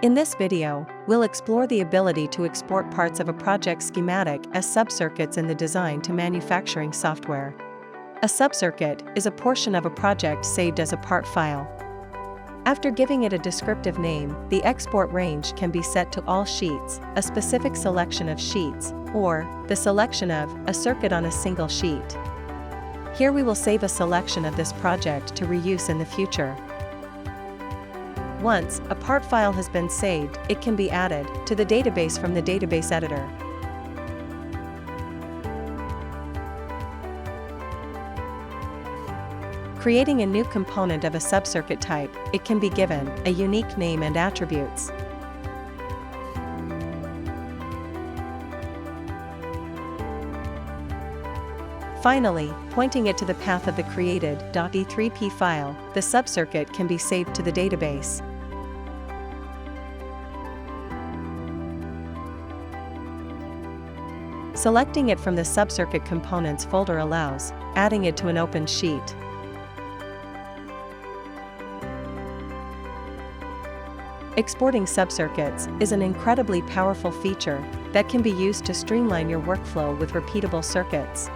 In this video, we'll explore the ability to export parts of a project schematic as subcircuits in the design to manufacturing software. A subcircuit is a portion of a project saved as a part file. After giving it a descriptive name, the export range can be set to all sheets, a specific selection of sheets, or the selection of a circuit on a single sheet. Here we will save a selection of this project to reuse in the future. Once a part file has been saved, it can be added to the database from the database editor. Creating a new component of a subcircuit type, it can be given a unique name and attributes. Finally, pointing it to the path of the created .e3p file, the subcircuit can be saved to the database. Selecting it from the subcircuit components folder allows adding it to an open sheet. Exporting subcircuits is an incredibly powerful feature that can be used to streamline your workflow with repeatable circuits.